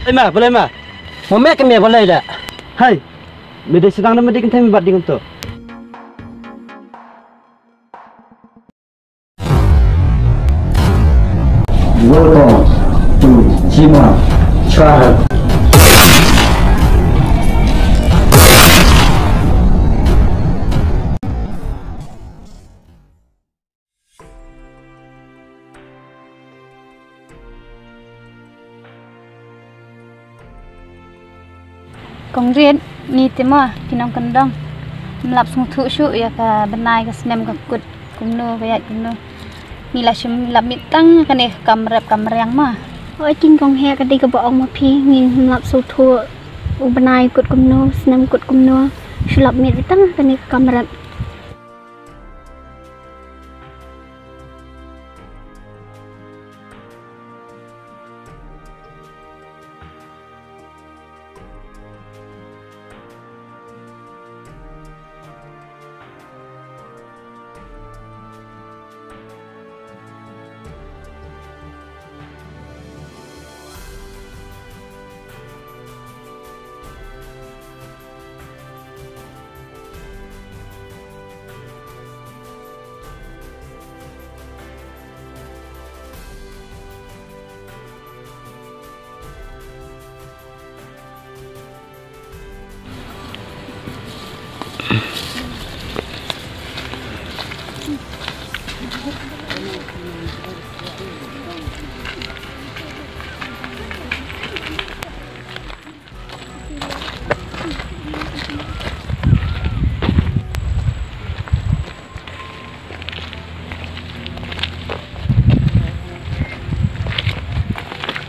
Boleh mah. Mau mek kami boleh tak? Hai. Mede sedang nama dia kan bat dengan tu. Welcome to Jima Travel. Công riêng ni thế mà khi nông cần đông lập xuống thụ sự ya cả bên này cái xem cái cột cũng nô vậy cũng nô ni là xem lập miết tăng cái này cầm rang mà ôi chính con he cái đi cái bộ ông mà phi nhìn lập xuống thụ bên này cột cũng nô xem cột cũng nô lập miết tăng cái này cầm rep.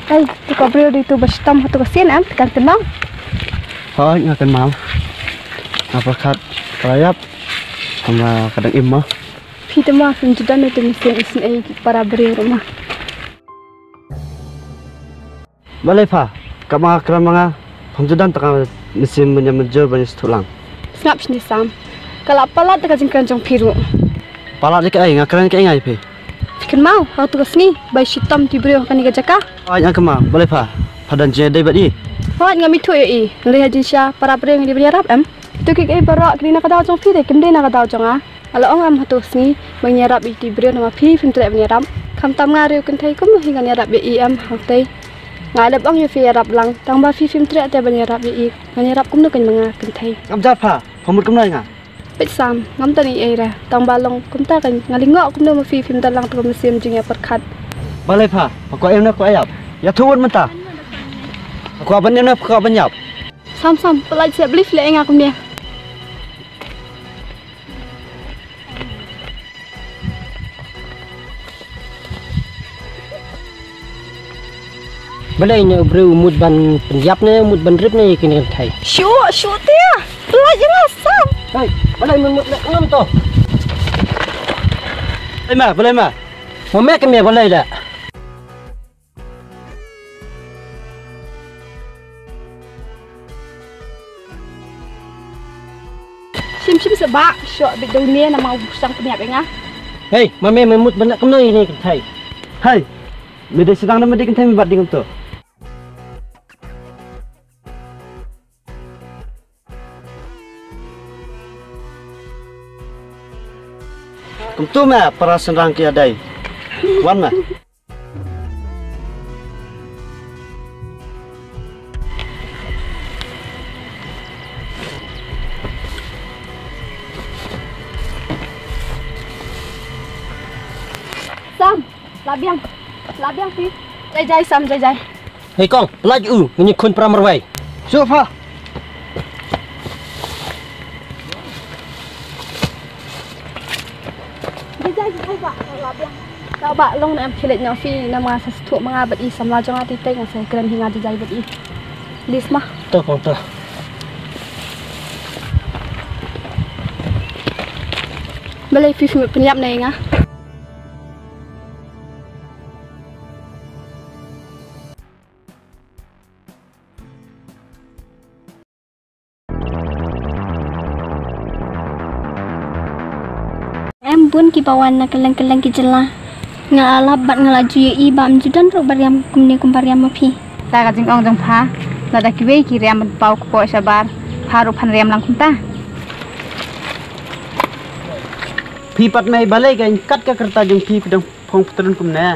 Đây, thì có brio đi tu bớt tâm hoặc tu xiên em, cần tìm không? Thôi, nggak akan mau. Apa kat rayap sama kadang imah. Phi tu mah penjudan itu mesin ai para brio rumah. Boleh pa, kama keramanga penjudan takkan mesin menjamur banyak tulang. Snap sini sam. Kalau apalah tak jengkan jong piru. Palak dia kai, ngakaran kai ngai pe. Fikir mau, kalau tu kesini, bayi hitam di brio kan ni jaka. Ay, yang kema, boleh pa. Padan jadi badi. Hoi ngami tu ai, ngelihat jinsya para brio yang di brio Arab em. Tu kik barak kini nak tahu jong pi deh, kini nak tahu jong ah. Kalau orang am hatu sini, menyerap di brio nama pi film tu menyerap. Kam tam ngariu kentai kum hingga menyerap em hati. Ngalap orang yang menyerap lang, tambah film tu ada menyerap kum tu kan menga kentai. Amjad pa, pemut kum nai nga. Bit sam, ngam tani ai dah. Tambah long kum ta kan ngalingok kum tu ma film tu lang tu mesin jingnya perkat. Boleh pa, aku em nak aku ayap. Ya tuan mentah. Aku abang nak aku abang yap. Sam pelaj saya beli file ngak kum dia. Balai nya bro mud ban penjap ne mud ban rip ne kini thai. Shu dia. Pelaj jangan sam. Hai, balai mud nak ngam to. Boleh mah. Mau mek kami balai dak. Sim sebab syok bit dunia nama sang penyap engah. Hei, mame memut banyak kena ini thai. Hai, mede sedang nama dia kan bat dengan tu. Kumtu mah para senang kia dai. Wan mah. Sam, labiang sih. Jai Sam jai. Hei kong, pelaju ngini kun pramerwai. Sofa. Jai pak, labiang. Tahu pak long nam cilet nyofi nama sesuatu mengabadi samla jangan titik yang saya keren hingga jai badi. Lis mah. To kong to. Balai film penyap nai ngah. Em pun kipawan na keleng-keleng ki jelah. Ngalap bat ngalaju i bam judan ro bariam kumni kumpariam mapi. ta ka jing ong jong pha la da kiwe ki riam ban pau ko sabar pharu phan riam lang khunta Phi pat mai balai kan kat ka kerta jong phi pidang phong putron kum na